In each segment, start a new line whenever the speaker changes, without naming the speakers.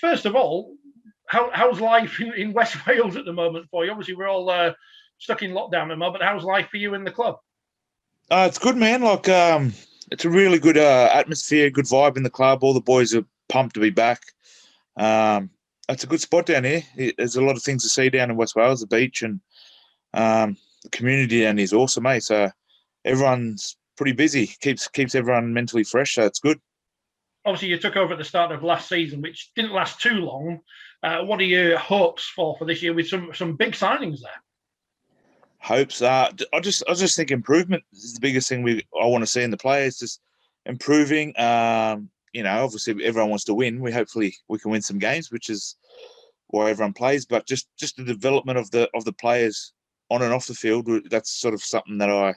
First of all, how's life in West Wales at the moment for you? Obviously, we're all stuck in lockdown at the moment. How's life for you in the club?
It's good, man. It's a really good atmosphere, good vibe in the club. All the boys are pumped to be back. It's a good spot down here. There's a lot of things to see down in West Wales, the beach, and the community down here is awesome, mate. So everyone's pretty busy. Keeps everyone mentally fresh, so it's good.
Obviously, you took over at the start of last season, which didn't last too long. What are your hopes for this year with some big signings there?
Hopes. I just think improvement is the biggest thing I want to see in the players. Just improving. Obviously everyone wants to win. Hopefully we can win some games, which is why everyone plays. But just the development of the players on and off the field. That's sort of something that I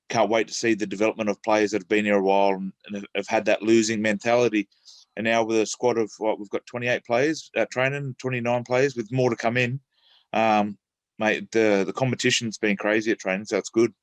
can't wait to see. The development of players that have been here a while and have had that losing mentality. And now with a squad of we've got 28 players at training, 29 players with more to come in. Mate, the competition's been crazy at training, so it's good.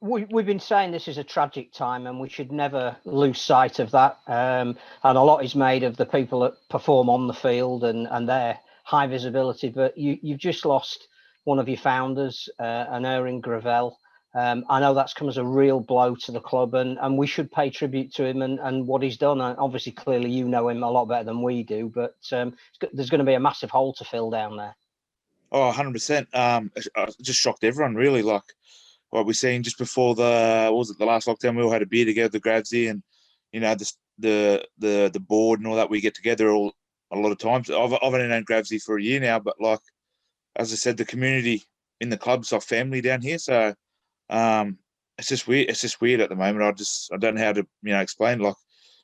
We've been saying this is a tragic time and we should never lose sight of that. And a lot is made of the people that perform on the field and their high visibility. But you've just lost one of your founders, Aneurin Gravell. I know that's come as a real blow to the club and we should pay tribute to him and what he's done. And obviously, clearly, you know him a lot better than we do, but there's going to be a massive hole to fill down there.
Oh, 100%. It just shocked everyone, really. Like what we're seeing just before the last lockdown, we all had a beer together, the Gravsy, and the board and all that. We get together a lot of times. I've only known Gravsy for a year now, but like as I said, the community in the club's our family down here. So it's just weird. It's just weird at the moment. I don't know how to explain. Like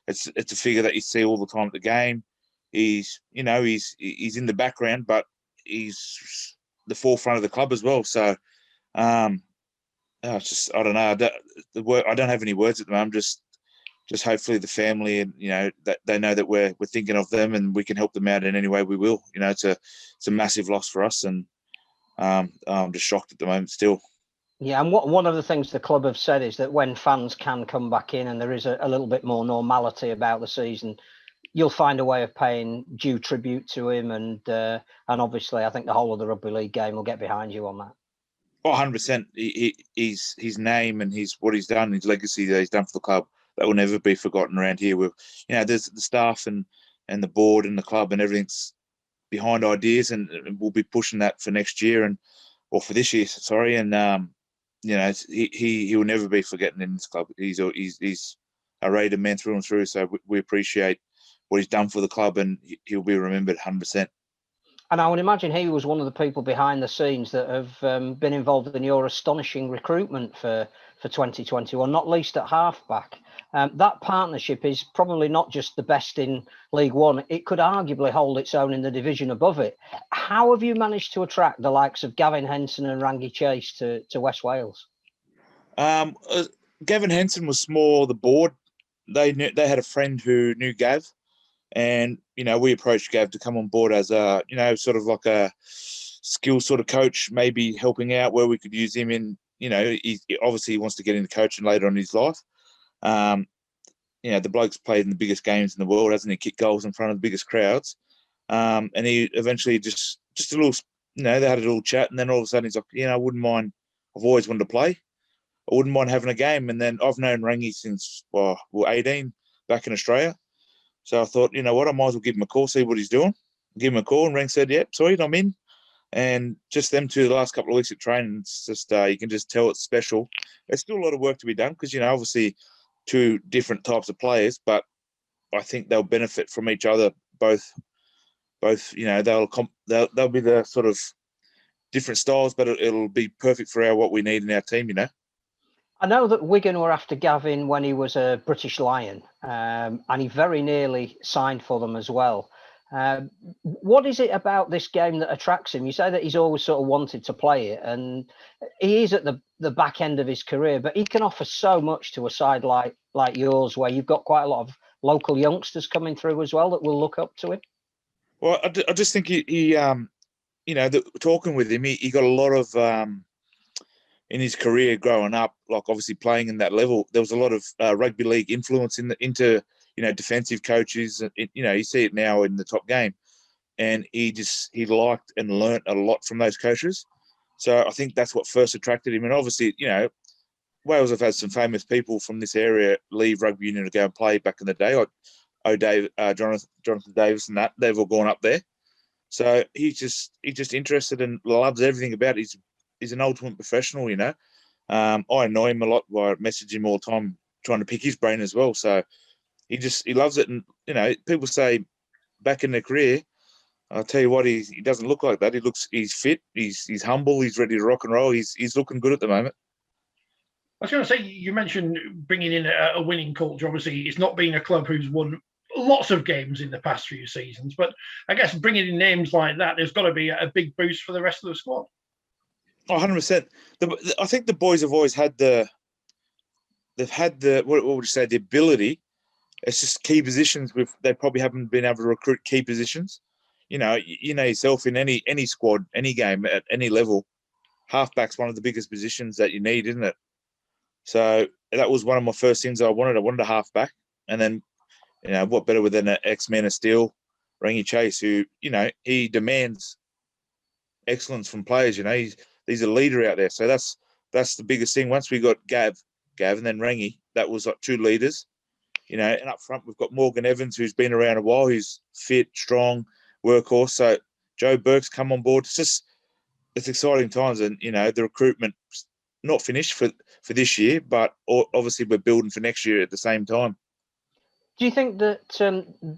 it's a figure that you see all the time at the game. He's in the background, but he's the forefront of the club as well. So, it's just I don't know. I don't have any words at the moment. Just hopefully the family and that they know that we're thinking of them and we can help them out in any way we will. It's a massive loss for us, and I'm just shocked at the moment still.
Yeah, and one of the things the club have said is that when fans can come back in and there is a little bit more normality about the season, you'll find a way of paying due tribute to him, and obviously I think the whole of the Rugby League game will get behind you on that.
Oh, 100%. His name and what he's done, his legacy that he's done for the club, that will never be forgotten around here. There's the staff and the board and the club and everything's behind ideas, and we'll be pushing that for next year or for this year, sorry. And he will never be forgotten in this club. He's a Raider man through and through. So we appreciate what he's done for the club, and he'll be remembered 100%.
And I would imagine he was one of the people behind the scenes that have been involved in your astonishing recruitment for 2021, not least at halfback. That partnership is probably not just the best in League One. It could arguably hold its own in the division above it. How have you managed to attract the likes of Gavin Henson and Rangi Chase to West Wales?
Gavin Henson was more the board. They had a friend who knew Gav. And, we approached Gav to come on board as a, sort of like a skill sort of coach, maybe helping out where we could use him in, he obviously wants to get into coaching later on in his life. The bloke's played in the biggest games in the world, hasn't he? Kicked goals in front of the biggest crowds. And he eventually just a little, they had a little chat, and then all of a sudden he's like, I wouldn't mind. I've always wanted to play. I wouldn't mind having a game. And then I've known Rangi since, 18 back in Australia. So I thought, I might as well give him a call, see what he's doing. Give him a call, and Rang said, yep, sweet, I'm in. And just them two, the last couple of weeks of training, it's just, you can just tell it's special. There's still a lot of work to be done because, obviously two different types of players, but I think they'll benefit from each other. Both, they'll be the sort of different styles, but it'll be perfect for what we need in our team,
I know that Wigan were after Gavin when he was a British Lion, and he very nearly signed for them as well. What is it about this game that attracts him? You say that he's always sort of wanted to play it, and he is at the back end of his career, but he can offer so much to a side like yours, where you've got quite a lot of local youngsters coming through as well that will look up to him.
Well, I just think he talking with him, he got a lot of in his career growing up, like obviously playing in that level. There was a lot of rugby league influence into defensive coaches. You see it now in the top game, and he liked and learnt a lot from those coaches. So I think that's what first attracted him. And obviously, Wales have had some famous people from this area leave rugby union to go and play back in the day, like Jonathan Davis and that. They've all gone up there. So he's just interested and loves everything about it. He's an ultimate professional, I annoy him a lot by messaging him all the time, trying to pick his brain as well. So he loves it. And, people say back in their career, I'll tell you what, he doesn't look like that. He's fit, he's humble, he's ready to rock and roll. He's looking good at the moment.
I was going to say, you mentioned bringing in a winning culture. Obviously, it's not been a club who's won lots of games in the past few seasons, but I guess bringing in names like that, there's got to be a big boost for the rest of the squad.
Oh, 100%. I think the boys have always had the what would you say, the ability. It's just key positions. They probably haven't been able to recruit key positions. You know yourself, in any squad, any game, at any level, halfback's one of the biggest positions that you need, isn't it? So that was one of my first things I wanted. I wanted a halfback. And then, what better than an ex-Man of Steel, Rangi Chase, who, he demands excellence from players. He's a leader out there. So that's the biggest thing. Once we got Gav and then Rangi, that was like two leaders. And up front we've got Morgan Evans, who's been around a while, who's fit, strong, workhorse. So Joe Burke's come on board. It's exciting times, and the recruitment not finished for this year, but obviously we're building for next year at the same time.
Do you think that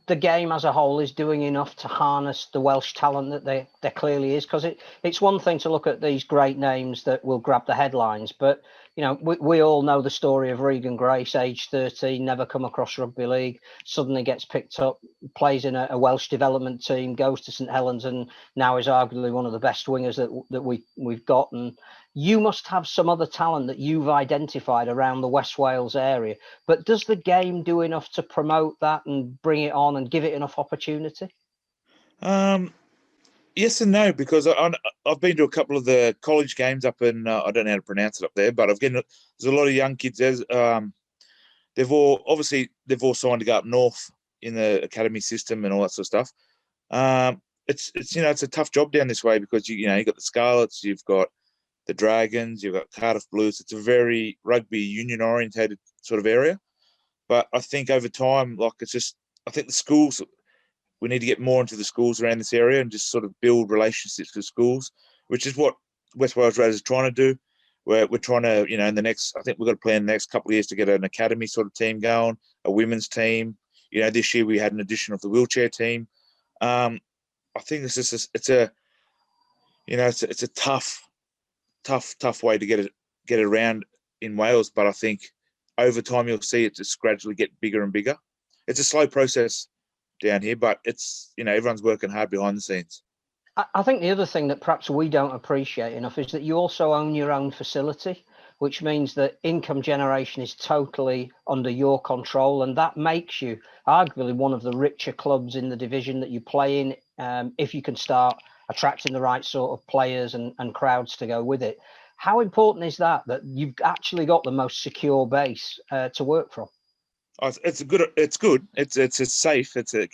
the game as a whole is doing enough to harness the Welsh talent that there clearly is? Because it's one thing to look at these great names that will grab the headlines, but we all know the story of Regan Grace, age 13, never come across rugby league, suddenly gets picked up, plays in a Welsh development team, goes to St Helens, and now is arguably one of the best wingers that we've got. And you must have some other talent that you've identified around the West Wales area. But does the game do enough to promote that and bring it on and give it enough opportunity?
Yes and no, because I've been to a couple of the college games up in, I don't know how to pronounce it up there, but there's a lot of young kids. They've all signed to go up north in the academy system and all that sort of stuff. It's a tough job down this way because you've got the Scarlets, you've got the Dragons, you've got Cardiff Blues. It's a very rugby union orientated sort of area. But I think over time, I think the schools, we need to get more into the schools around this area and just sort of build relationships with schools, which is what West Wales Raiders are trying to do. We're trying to, I think we've got to plan the next couple of years to get an academy sort of team going, a women's team. This year we had an addition of the wheelchair team. I think it's a tough way to get it around in Wales, but I think over time you'll see it just gradually get bigger and bigger. It's a slow process down here, but it's everyone's working hard behind the scenes.
I think the other thing that perhaps we don't appreciate enough is that you also own your own facility, which means that income generation is totally under your control, and that makes you arguably one of the richer clubs in the division that you play in, if you can start attracting the right sort of players and crowds to go with it. How important is that you've actually got the most secure base to work from?
It's good. It's safe. It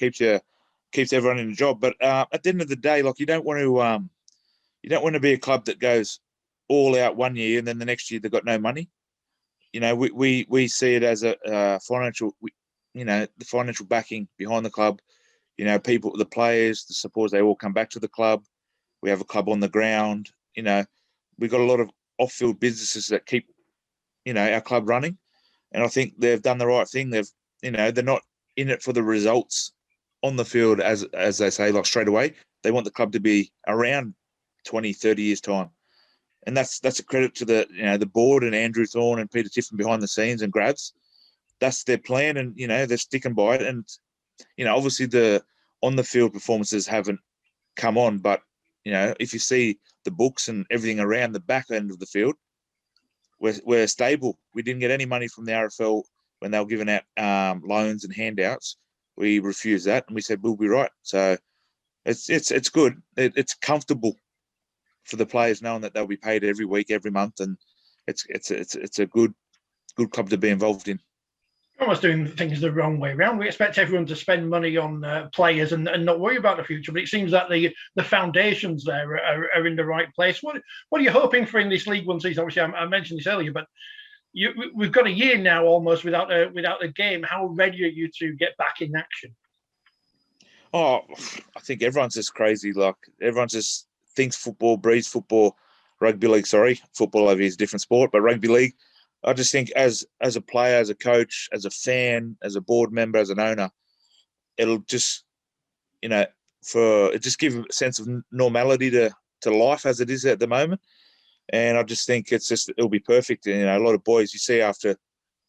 keeps everyone in a job. But at the end of the day, you don't want to be a club that goes all out one year and then the next year they've got no money. We see it as a financial. The financial backing behind the club. People, the players, the supporters, they all come back to the club. We have a club on the ground. We've got a lot of off-field businesses that keep, our club running. And I think they've done the right thing. They're not in it for the results on the field, as they say, straight away. They want the club to be around 20, 30 years' time. And that's a credit to the board and Andrew Thorne and Peter Tiffin behind the scenes and Gravs. That's their plan, and they're sticking by it. And obviously the on the field performances haven't come on, but if you see the books and everything around the back end of the field, we're stable. We didn't get any money from the RFL when they were giving out loans and handouts. We refused that, and we said we'll be right. So it's good. It's comfortable for the players knowing that they'll be paid every week, every month, and it's a good club to be involved in.
Almost doing things the wrong way around. We expect everyone to spend money on players and not worry about the future, but it seems that the foundations there are in the right place. What are you hoping for in this League One season? Obviously, I mentioned this earlier, but we've got a year now almost without a game. How ready are you to get back in action?
Oh, I think everyone's just crazy. Like, everyone just thinks football, breathes football. Rugby league, sorry, football over here is a different sport, but rugby league. I just think as a player, as a coach, as a fan, as a board member, as an owner, it'll just, it just give a sense of normality to life as it is at the moment. And I just think it'll be perfect. And, a lot of boys you see after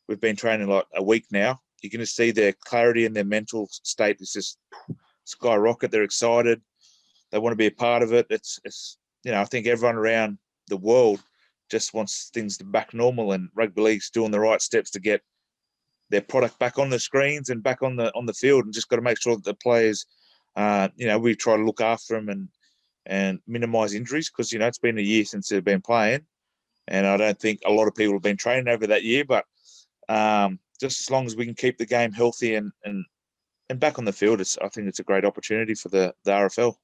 we've been training like a week now, you're going to see their clarity and their mental state is just skyrocket. They're excited. They want to be a part of it. It's I think everyone around the world just wants things to back normal, and rugby league's doing the right steps to get their product back on the screens and back on the field, and just got to make sure that the players, we try to look after them and minimise injuries, because it's been a year since they've been playing, and I don't think a lot of people have been training over that year. But just as long as we can keep the game healthy and back on the field, I think it's a great opportunity for the RFL.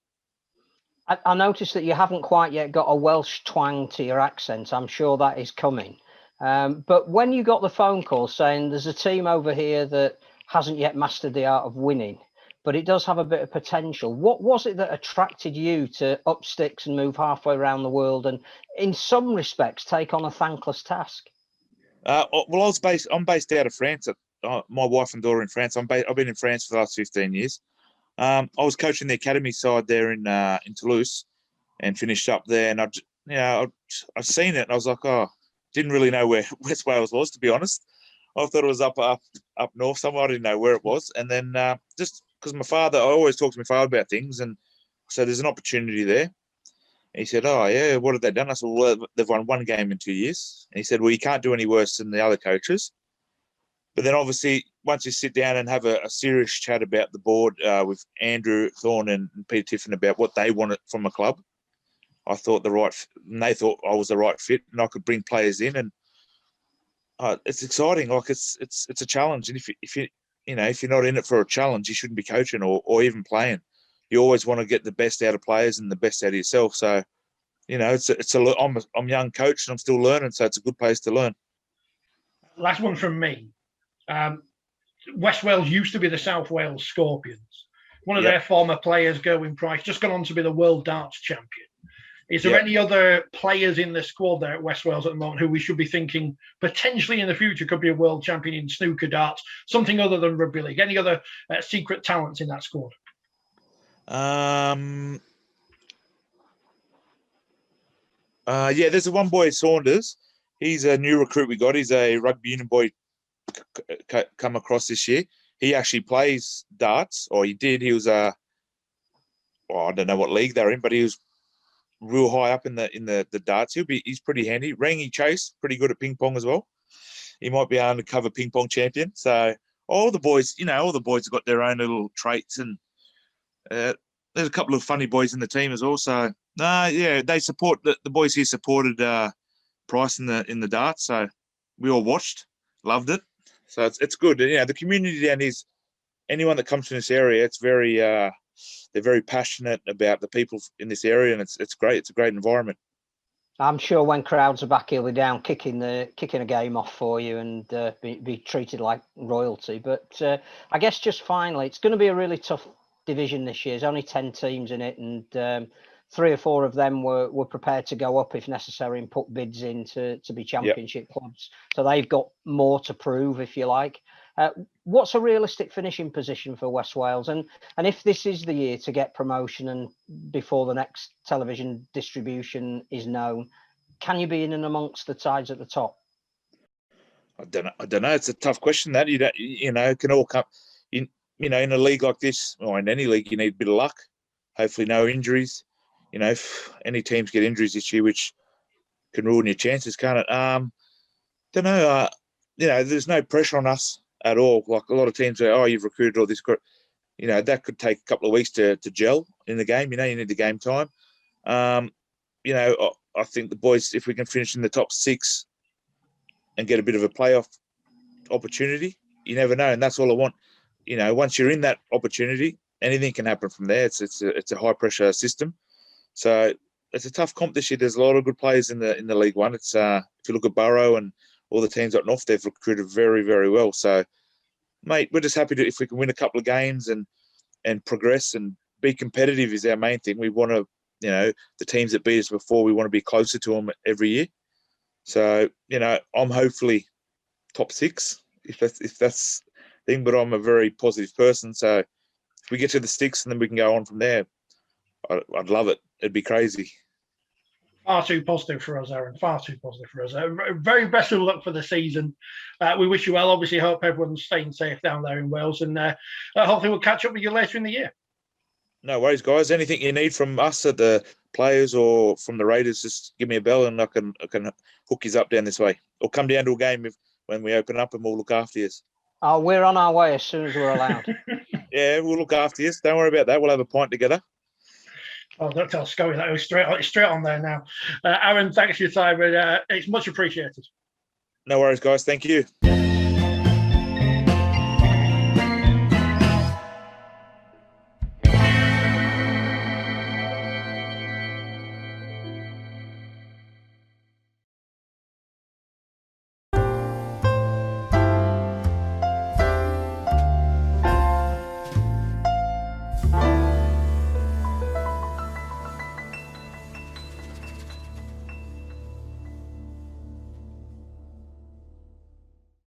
I noticed that you haven't quite yet got a Welsh twang to your accent. I'm sure that is coming. But when you got the phone call saying there's a team over here that hasn't yet mastered the art of winning, but it does have a bit of potential, what was it that attracted you to up sticks and move halfway around the world and, in some respects, take on a thankless task?
Well, I'm based out of France. My wife and daughter in France. I've been in France for the last 15 years. I was coaching the academy side there in Toulouse, and finished up there. And I've seen it, and I was like, didn't really know where West Wales was, to be honest. I thought it was up north somewhere. I didn't know where it was. And then just because I always talk to my father about things, and so there's an opportunity there. And he said, "Oh yeah, what have they done?" I said, "Well, they've won one game in 2 years." And he said, "Well, you can't do any worse than the other coaches." But then obviously, once you sit down and have a serious chat about the board with Andrew Thorne and Peter Tiffin about what they wanted from a club, I thought and they thought I was the right fit, and I could bring players in, and it's exciting. Like it's a challenge, and if you're not in it for a challenge, you shouldn't be coaching or even playing. You always want to get the best out of players and the best out of yourself. So, I'm a young coach and I'm still learning, so it's a good place to learn.
Last one from me. West Wales used to be the South Wales Scorpions. One of their former players, Gerwyn Price, just gone on to be the world darts champion. Is there any other players in the squad there at West Wales at the moment who we should be thinking potentially in the future could be a world champion in snooker darts, something other than rugby league? Any other secret talents in that squad?
There's a one boy, Saunders. He's a new recruit we got. He's a rugby union boy come across this year. He actually plays darts, or he did. He was I don't know what league they're in, but he was real high up in the darts. He's pretty handy. Rangi Chase, pretty good at ping pong as well. He might be an undercover ping pong champion. So all the boys have got their own little traits, and there's a couple of funny boys in the team as well. So they support the boys here supported Price in the darts. So we all watched, loved it. So it's good. The community down here, anyone that comes from this area, it's very they're very passionate about the people in this area, and it's great. It's a great environment.
I'm sure when crowds are back, he'll be down kicking a game off for you and be treated like royalty. But I guess just finally, it's going to be a really tough division this year. There's only 10 teams in it, and 3 or 4 of them were prepared to go up if necessary and put bids in to be championship clubs. So they've got more to prove, if you like. What's a realistic finishing position for West Wales? And if this is the year to get promotion and before the next television distribution is known, can you be in and amongst the sides at the top?
I don't know. It's a tough question. That it can all come. In a league like this, or in any league, you need a bit of luck. Hopefully, no injuries. If any teams get injuries this year, which can ruin your chances, can't it? Don't know. There's no pressure on us at all. Like a lot of teams say, "Oh, you've recruited all this." That could take a couple of weeks to gel in the game. You need the game time. I think the boys, if we can finish in the top 6 and get a bit of a playoff opportunity, you never know, and that's all I want. You know, once you're in that opportunity, anything can happen from there. It's a high pressure system, so it's a tough comp this year. There's a lot of good players in the League One. It's if you look at Burrow and all the teams up north, they've recruited very, very well. So, mate, we're just happy if we can win a couple of games and progress and be competitive is our main thing. We want to, you know, the teams that beat us before, we want to be closer to them every year. So, you know, I'm hopefully top 6 if that's the thing, but I'm a very positive person. So if we get to the sticks and then we can go on from there, I'd love it. It'd be crazy.
Far too positive for us, Aaron. Far too positive for us. Very best of luck for the season. We wish you well. Obviously, hope everyone's staying safe down there in Wales, and hopefully we'll catch up with you later in the year.
No worries, guys. Anything you need from us at the players or from the Raiders, just give me a bell and I can hook you up down this way, or come down to a game when we open up and we'll look after you.
Oh, we're on our way as soon as we're allowed.
Yeah, we'll look after you. Don't worry about that. We'll have a pint together.
Oh, don't tell Scully that. It was straight on there now. Aaron, thanks for your time. It's much appreciated.
No worries, guys. Thank you.